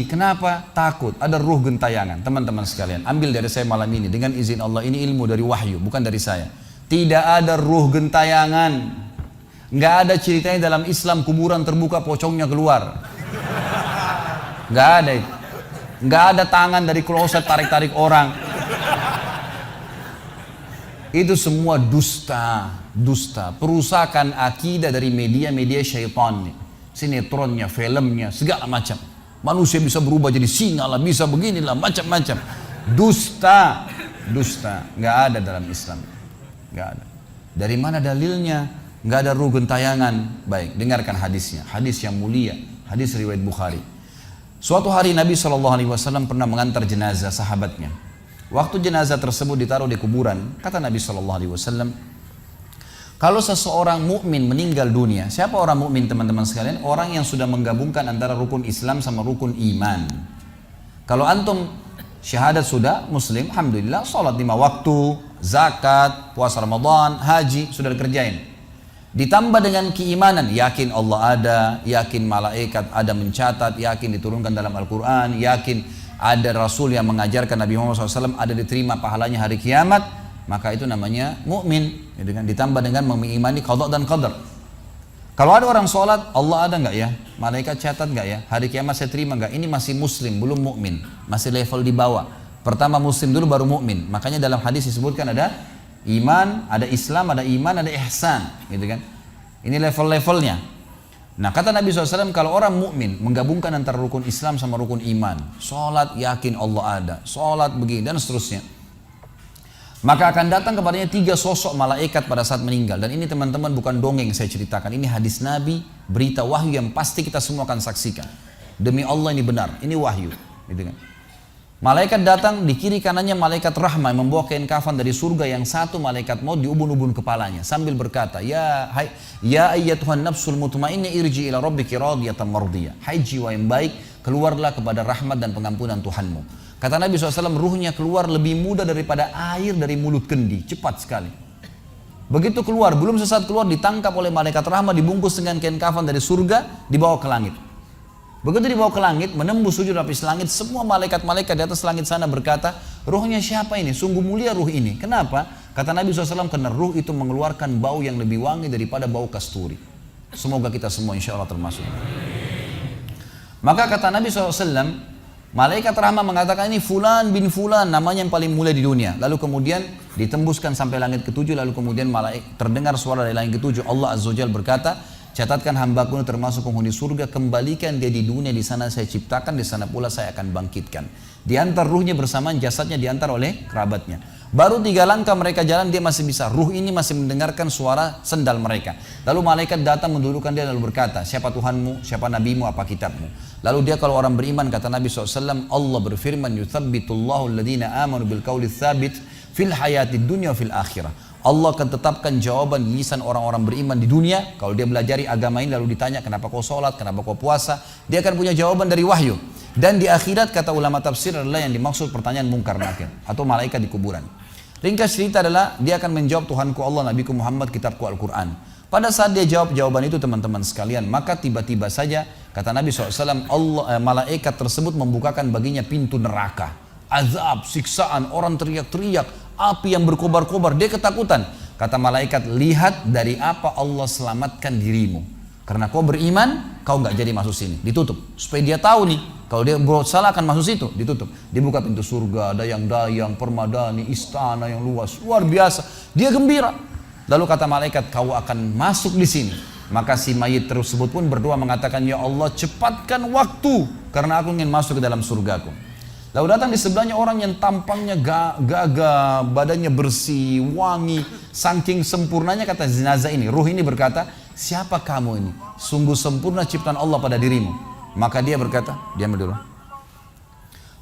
Kenapa? Takut. Ada ruh gentayangan. Teman-teman sekalian, ambil dari saya malam ini. Dengan izin Allah, ini ilmu dari wahyu, bukan dari saya. Tidak ada ruh gentayangan. Nggak ada ceritanya dalam Islam kuburan terbuka pocongnya keluar. Nggak ada itu. Nggak ada tangan dari kloset tarik-tarik orang. Itu semua dusta. Dusta. Perusakan akidah dari media-media syaitan. Sinetronnya, filmnya, segala macam. Manusia bisa berubah jadi singa lah, bisa beginilah, macam-macam. Dusta, dusta. Nggak ada dalam Islam. Nggak ada. Dari mana dalilnya? Nggak ada ruh gentayangan. Baik, dengarkan hadisnya. Hadis yang mulia. Hadis riwayat Bukhari. Suatu hari Nabi SAW pernah mengantar jenazah sahabatnya. Waktu jenazah tersebut ditaruh di kuburan, kata Nabi SAW, kalau seseorang mukmin meninggal dunia, siapa orang mukmin teman-teman sekalian? Orang yang sudah menggabungkan antara rukun Islam sama rukun iman. Kalau antum syahadat sudah, muslim, alhamdulillah, sholat 5 waktu, zakat, puasa Ramadan, haji, sudah dikerjain. Ditambah dengan keimanan, yakin Allah ada, yakin malaikat ada mencatat, yakin diturunkan dalam Al-Quran, yakin ada Rasul yang mengajarkan Nabi Muhammad SAW ada diterima pahalanya hari kiamat, maka itu namanya mukmin. Ditambah dengan mengimani qada dan qadar. Kalau ada orang sholat, Allah ada nggak ya? Malaikat catat nggak ya? Hari kiamat saya terima nggak? Ini masih muslim, belum mukmin, masih level di bawah. Pertama muslim dulu baru mukmin. Makanya dalam hadis disebutkan ada iman, ada Islam, ada iman, ada ihsan, gitu kan? Ini level-levelnya. Nah, kata Nabi SAW, kalau orang mukmin menggabungkan antara rukun Islam sama rukun iman, sholat yakin Allah ada, sholat begini dan seterusnya, maka akan datang kepadanya 3 sosok malaikat pada saat meninggal. Dan ini teman-teman bukan dongeng saya ceritakan, ini hadis Nabi, berita wahyu yang pasti kita semua akan saksikan. Demi Allah ini benar, ini wahyu, gitu kan? Malaikat datang, di kiri kanannya malaikat rahmah yang membawa kain kafan dari surga, yang satu malaikat maut di ubun-ubun kepalanya sambil berkata, ya ayyatuhan nafsul mutmainnah irji ila rabbiki radiyatan mardiyah. Hai jiwa yang baik, keluarlah kepada rahmat dan pengampunan Tuhanmu. Kata Nabi SAW, ruhnya keluar lebih mudah daripada air dari mulut kendi, cepat sekali. Begitu keluar, belum sesaat keluar ditangkap oleh malaikat rahmah, dibungkus dengan kain kafan dari surga, dibawa ke langit. Begitu dibawa ke langit, menembus 7 lapis langit, semua malaikat-malaikat di atas langit sana berkata, ruhnya siapa ini? Sungguh mulia ruh ini. Kenapa? Kata Nabi SAW, karena ruh itu mengeluarkan bau yang lebih wangi daripada bau kasturi. Semoga kita semua insya Allah termasuk. Maka kata Nabi SAW, malaikat rahmah mengatakan ini fulan bin fulan, namanya yang paling mulia di dunia. Lalu kemudian ditembuskan sampai langit ke-7, lalu kemudian terdengar suara dari langit ke-7. Allah Azza wa Jalla berkata, catatkan hambaku termasuk penghuni surga, kembalikan dia di dunia, di sana saya ciptakan, di sana pula saya akan bangkitkan. Diantar ruhnya bersamaan jasadnya, diantar oleh kerabatnya. Baru 3 langkah mereka jalan, dia masih bisa, ruh ini masih mendengarkan suara sendal mereka. Lalu malaikat datang mendudukkan dia lalu berkata, siapa Tuhanmu, siapa nabimu, apa kitabmu? Lalu dia kalau orang beriman, kata Nabi SAW, Allah berfirman, yuthabbitullahu alladhina amanu bil qawli tsabit fil hayatid dunya fil akhirah. Allah akan tetapkan jawaban di lisan orang-orang beriman di dunia. Kalau dia belajari agama ini lalu ditanya kenapa kau sholat, kenapa kau puasa, dia akan punya jawaban dari wahyu. Dan di akhirat kata ulama tafsir adalah yang dimaksud pertanyaan mungkar nakir atau malaikat di kuburan. Ringkas cerita adalah dia akan menjawab, Tuhanku Allah, Nabiku Muhammad, kitabku Al-Quran. Pada saat dia jawab jawaban itu teman-teman sekalian, maka tiba-tiba saja kata Nabi SAW, malaikat tersebut membukakan baginya pintu neraka. Azab, siksaan, orang teriak-teriak, api yang berkobar-kobar, dia ketakutan. Kata malaikat, lihat dari apa Allah selamatkan dirimu. Karena kau beriman, kau nggak jadi masuk sini. Ditutup, supaya dia tahu nih, kalau dia berbuat salah akan masuk situ. Ditutup, dibuka pintu surga, dayang-dayang, permadani, istana yang luas, luar biasa. Dia gembira. Lalu kata malaikat, kau akan masuk di sini. Maka si mayit tersebut pun berdoa mengatakan, ya Allah cepatkan waktu, karena aku ingin masuk ke dalam surgaku. Lalu datang di sebelahnya orang yang tampangnya gagah, badannya bersih, wangi, saking sempurnanya kata jenazah ini, ruh ini berkata, siapa kamu ini? Sungguh sempurna ciptaan Allah pada dirimu. Maka dia berkata, diam dulu.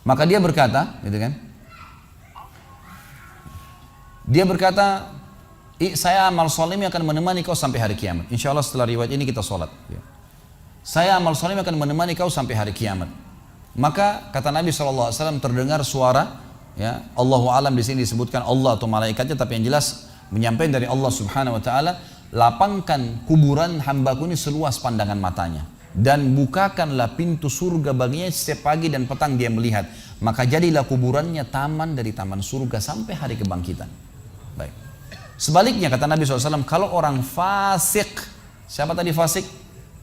Maka dia berkata, gitu kan? Dia berkata, saya amal soleh akan menemani kau sampai hari kiamat. Insya Allah setelah riwayat ini kita sholat. Saya amal soleh akan menemani kau sampai hari kiamat. Maka kata Nabi SAW terdengar suara, ya Allahu alam di sini disebutkan Allah atau malaikatnya, tapi yang jelas menyampaikan dari Allah Subhanahu Wa Taala, lapangkan kuburan hambaku ini seluas pandangan matanya. dan bukakanlah pintu surga baginya setiap pagi dan petang dia melihat. Maka jadilah kuburannya taman dari taman surga sampai hari kebangkitan. Baik. Sebaliknya kata Nabi SAW, kalau orang fasik, siapa tadi fasik?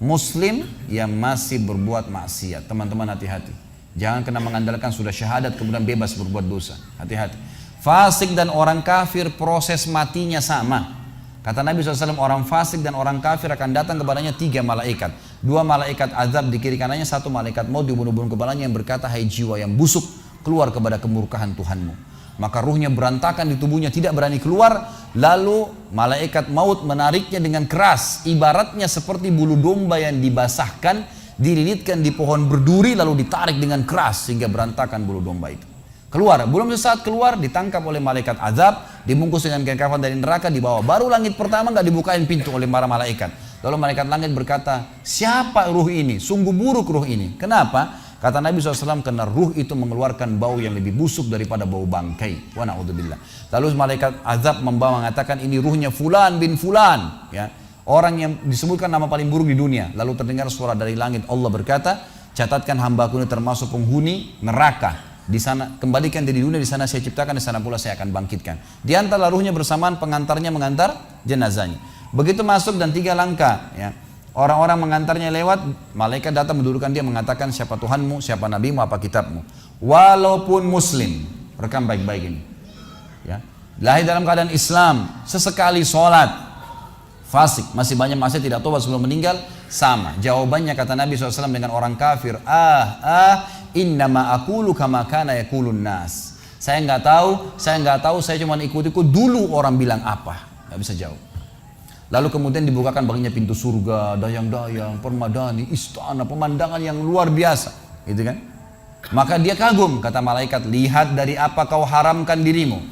Muslim yang masih berbuat maksiat. Teman-teman hati-hati. Jangan kena mengandalkan sudah syahadat kemudian bebas berbuat dosa. Hati-hati. Fasik dan orang kafir proses matinya sama. Kata Nabi SAW, orang fasik dan orang kafir akan datang kepadanya 3 malaikat. 2 malaikat azab di kiri kanannya, 1 malaikat maut dibunuh-bunuh kepalanya yang berkata, hai jiwa yang busuk, keluar kepada kemurkaan Tuhanmu. Maka ruhnya berantakan di tubuhnya, tidak berani keluar. Lalu malaikat maut menariknya dengan keras, ibaratnya seperti bulu domba yang dibasahkan, dililitkan di pohon berduri, lalu ditarik dengan keras sehingga berantakan bulu domba itu. Keluar, belum sesaat keluar ditangkap oleh malaikat azab, dibungkus dengan kain kafan dari neraka, dibawa. Baru langit pertama nggak dibukain pintu oleh para malaikat. Lalu malaikat langit berkata, siapa ruh ini? Sungguh buruk ruh ini. Kenapa? Kata Nabi SAW, karena ruh itu mengeluarkan bau yang lebih busuk daripada bau bangkai. Wa na'udzubillah. Lalu malaikat azab membawa mengatakan, ini ruhnya fulan bin fulan. Ya. Orang yang disebutkan nama paling buruk di dunia. Lalu terdengar suara dari langit. Allah berkata, catatkan hambaku ini termasuk penghuni neraka. Di sana kembalikan dia di dunia, di sana saya ciptakan, di sana pula saya akan bangkitkan. Di antara ruhnya bersamaan pengantarnya mengantar jenazahnya. Begitu masuk dan 3 langkah, ya. Orang-orang mengantarnya lewat, malaikat datang mendudukkan dia, mengatakan siapa Tuhanmu, siapa nabimu, apa kitabmu. Walaupun muslim, rekam baik-baik ini. Ya. Lahir dalam keadaan Islam, sesekali sholat, fasik, masih banyak maksiat, tidak tobat sebelum meninggal, sama. Jawabannya kata Nabi SAW dengan orang kafir, innama aqulu kama kana yaqulun nas. Saya nggak tahu, saya cuma ikut-ikut dulu orang bilang apa, nggak bisa jawab. Lalu kemudian dibukakan baginya pintu surga, dayang-dayang, permadani, istana, pemandangan yang luar biasa, gitu kan? Maka dia kagum, kata malaikat, lihat dari apa kau haramkan dirimu.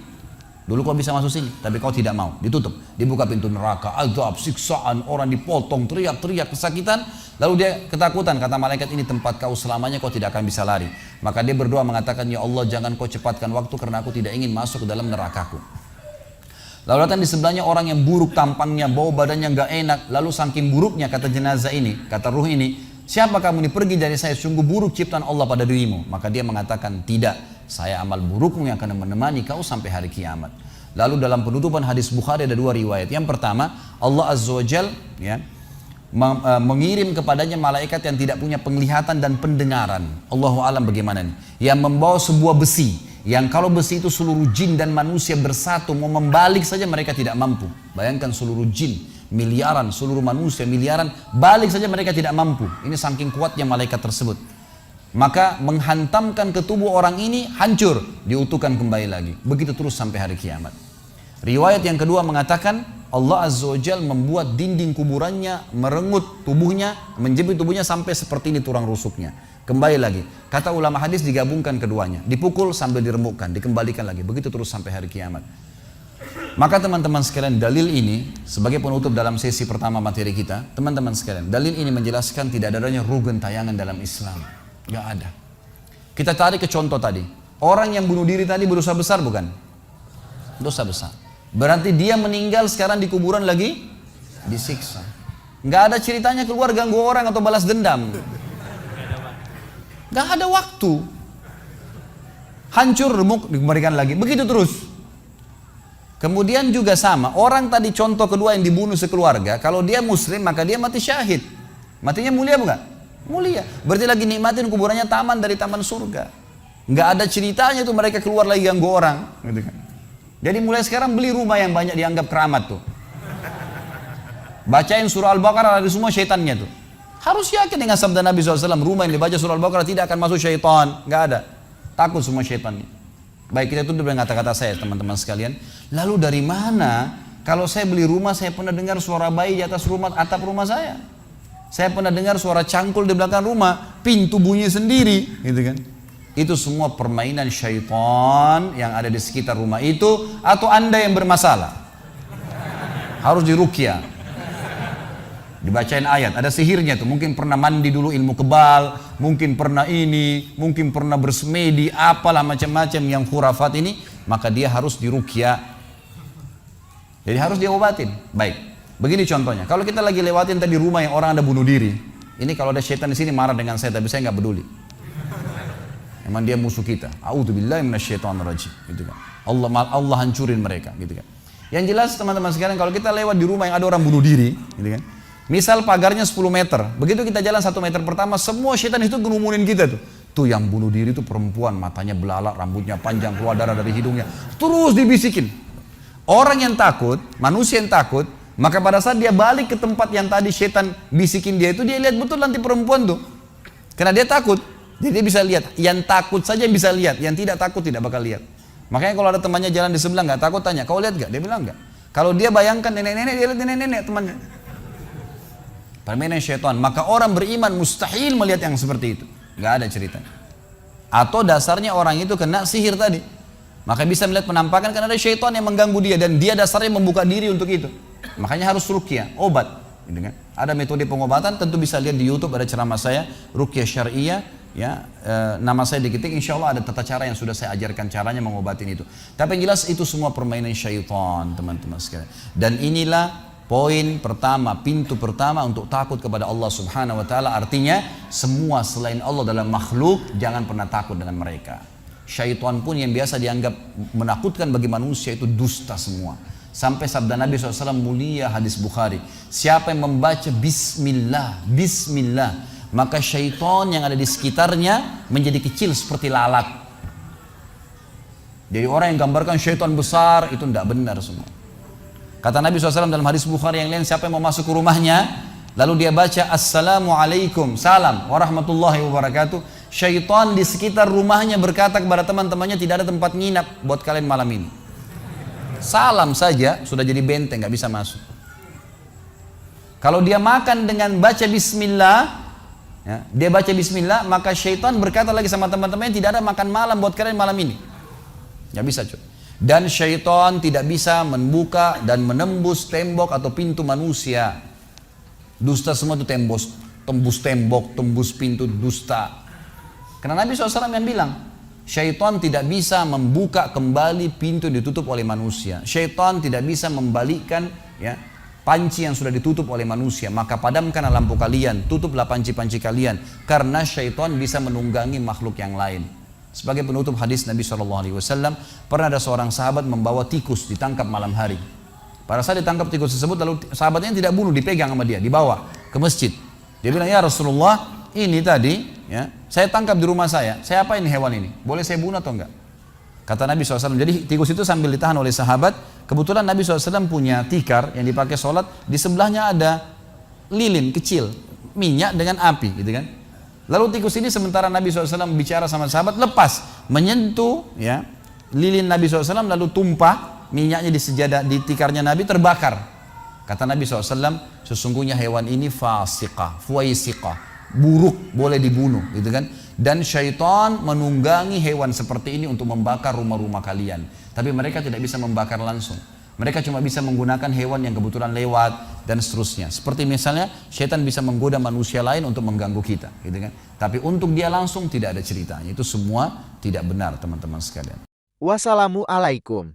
Dulu kau bisa masuk sini, tapi kau tidak mau, ditutup. Dibuka pintu neraka, azab, siksaan, orang dipotong, teriak-teriak, kesakitan. Lalu dia ketakutan, kata malaikat, ini tempat kau selamanya, kau tidak akan bisa lari. Maka dia berdoa mengatakan, ya Allah jangan kau cepatkan waktu karena aku tidak ingin masuk ke dalam nerakaku. Lalu datang di sebelahnya orang yang buruk tampangnya, bau badannya nggak enak. Lalu saking buruknya kata jenazah ini, kata ruh ini, siapa kamu ini? Pergi dari saya, sungguh buruk ciptaan Allah pada dirimu. Maka dia mengatakan, tidak, saya amal burukmu yang akan menemani kau sampai hari kiamat. Lalu dalam penutupan hadis Bukhari ada 2 riwayat. Yang pertama, Allah Azza wa Jal ya, mengirim kepadanya malaikat yang tidak punya penglihatan dan pendengaran. Allahu alam bagaimana nih? Yang membawa sebuah besi. Yang kalau besi itu seluruh jin dan manusia bersatu mau membalik saja mereka tidak mampu. Bayangkan seluruh jin miliaran, seluruh manusia miliaran, balik saja mereka tidak mampu. Ini saking kuatnya malaikat tersebut. Maka menghantamkan ke tubuh orang ini hancur, diutuhkan kembali lagi. Begitu terus sampai hari kiamat. Riwayat yang kedua mengatakan Allah Azza wa Jal membuat dinding kuburannya merengut tubuhnya, menjepit tubuhnya sampai seperti ini tulang rusuknya. Kembali lagi, kata ulama hadis digabungkan keduanya, dipukul sambil diremukkan, dikembalikan lagi, begitu terus sampai hari kiamat. Maka teman-teman sekalian, dalil ini sebagai penutup dalam sesi pertama materi kita, teman-teman sekalian, dalil ini menjelaskan tidak adanya ruh gentayangan dalam Islam, gak ada. Kita tarik ke contoh tadi, orang yang bunuh diri tadi berdosa besar bukan? Dosa besar. Berarti dia meninggal sekarang di kuburan lagi disiksa. Gak ada ceritanya keluar ganggu orang atau balas dendam. Gak ada waktu. Hancur, remuk, dikembalikan lagi. Begitu terus. Kemudian juga sama. Orang tadi contoh kedua yang dibunuh sekeluarga. Kalau dia muslim maka dia mati syahid. Matinya mulia bukan? Mulia. Berarti lagi nikmatin kuburannya taman dari taman surga. Gak ada ceritanya tuh mereka keluar lagi ganggu orang. Gitu kan. Jadi mulai sekarang beli rumah yang banyak dianggap keramat tuh. Bacain surah Al-Baqarah ada semua syaitannya tuh. Harus yakin dengan sabda Nabi SAW, rumah yang dibaca surah Al-Baqarah tidak akan masuk syaitan. Nggak ada. Takut semua syaitannya. Baik, kita tutup dengan kata-kata saya teman-teman sekalian. Lalu dari mana kalau saya beli rumah saya pernah dengar suara bayi di atas rumah, atap rumah saya. Saya pernah dengar suara cangkul di belakang rumah, pintu bunyi sendiri, gitu kan. Itu semua permainan syaitan yang ada di sekitar rumah itu, atau Anda yang bermasalah. Harus diruqyah. Dibacain ayat, ada sihirnya tuh. Mungkin pernah mandi dulu ilmu kebal, mungkin pernah ini, mungkin pernah bersemedi, apalah macam-macam yang khurafat ini, maka dia harus diruqyah. Jadi harus diobatin. Baik, begini contohnya. Kalau kita lagi lewatin tadi rumah yang orang ada bunuh diri, Ini kalau ada syaitan di sini marah dengan saya, tapi saya nggak peduli. Emang dia musuh kita. A'udzubillahi minasyaitonirrajim, gitu kan. Allah hancurin mereka, gitu kan. Yang jelas teman-teman sekalian, kalau kita lewat di rumah yang ada orang bunuh diri, gitu kan. Misal pagarnya 10 meter, begitu kita jalan 1 meter pertama, semua syaitan itu ngerumunin kita tuh. Tuh yang bunuh diri itu perempuan, matanya belalak, rambutnya panjang, keluar darah dari hidungnya. Terus dibisikin. Orang yang takut, manusia yang takut, maka pada saat dia balik ke tempat yang tadi syaitan bisikin dia itu, dia lihat betul nanti perempuan tuh. Karena dia takut. Jadi dia bisa lihat, yang takut saja bisa lihat, yang tidak takut tidak bakal lihat. Makanya kalau ada temannya jalan di sebelah nggak takut, tanya, kau lihat nggak? Dia bilang nggak. Kalau dia bayangkan nenek-nenek, dia lihat nenek-nenek temannya. Permainan syaitan. Maka orang beriman mustahil melihat yang seperti itu. Nggak ada cerita. Atau dasarnya orang itu kena sihir tadi. Maka bisa melihat penampakan karena ada syaitan yang mengganggu dia dan dia dasarnya membuka diri untuk itu. Makanya harus ruqyah, obat. Gitu kan? Ada metode pengobatan, tentu bisa lihat di YouTube ada ceramah saya, ruqyah syariah. Ya, nama saya diketik, insya Allah ada tata cara yang sudah saya ajarkan caranya mengobatin itu. Tapi yang jelas itu semua permainan syaitan, teman-teman sekalian. Dan inilah poin pertama, pintu pertama untuk takut kepada Allah Subhanahu wa taala. Artinya semua selain Allah dalam makhluk jangan pernah takut dengan mereka. Syaitan pun yang biasa dianggap menakutkan bagi manusia itu dusta semua. Sampai sabda Nabi SAW mulia hadis Bukhari, siapa yang membaca Bismillah, Bismillah, maka syaitan yang ada di sekitarnya menjadi kecil seperti lalat. Jadi orang yang gambarkan syaitan besar itu tidak benar semua. Kata Nabi SAW dalam hadis Bukhari yang lain, siapa yang mau masuk ke rumahnya lalu dia baca Assalamualaikum, salam warahmatullahi wabarakatuh, syaitan di sekitar rumahnya berkata kepada teman-temannya, tidak ada tempat nginap buat kalian malam ini. Salam saja sudah jadi benteng, nggak bisa masuk. Kalau dia makan dengan baca Bismillah, ya, dia baca Bismillah, maka syaitan berkata lagi sama teman-temannya, tidak ada makan malam buat kalian malam ini. Nggak bisa cuy. Dan syaitan tidak bisa membuka dan menembus tembok atau pintu manusia. Dusta semua itu tembus tembok, tembus pintu, dusta. Karena Nabi SAW yang bilang, syaitan tidak bisa membuka kembali pintu ditutup oleh manusia. Syaitan tidak bisa membalikkan ya, panci yang sudah ditutup oleh manusia. Maka padamkanlah lampu kalian, tutuplah panci-panci kalian. Karena syaitan bisa menunggangi makhluk yang lain. Sebagai penutup hadis Nabi SAW, pernah ada seorang sahabat membawa tikus ditangkap malam hari. Pada saat ditangkap tikus tersebut, lalu sahabatnya tidak bunuh, dipegang sama dia, dibawa ke masjid. Dia bilang, ya Rasulullah, ini tadi ya, saya tangkap di rumah saya apain hewan ini? Boleh saya bunuh atau enggak? Kata Nabi SAW, jadi tikus itu sambil ditahan oleh sahabat, kebetulan Nabi SAW punya tikar yang dipakai sholat, di sebelahnya ada lilin kecil, minyak dengan api gitu kan. Lalu tikus ini sementara Nabi SAW bicara sama sahabat, lepas, menyentuh ya, lilin Nabi SAW lalu tumpah, minyaknya di sejadah, di tikarnya Nabi terbakar. Kata Nabi SAW, sesungguhnya hewan ini fasiqah, fuaisiqah, buruk, boleh dibunuh gitu kan. Dan syaitan menunggangi hewan seperti ini untuk membakar rumah-rumah kalian. Tapi mereka tidak bisa membakar langsung. Mereka cuma bisa menggunakan hewan yang kebetulan lewat dan seterusnya. Seperti misalnya syaitan bisa menggoda manusia lain untuk mengganggu kita gitu kan. Tapi untuk dia langsung tidak ada ceritanya. Itu semua tidak benar teman-teman sekalian. Wassalamualaikum.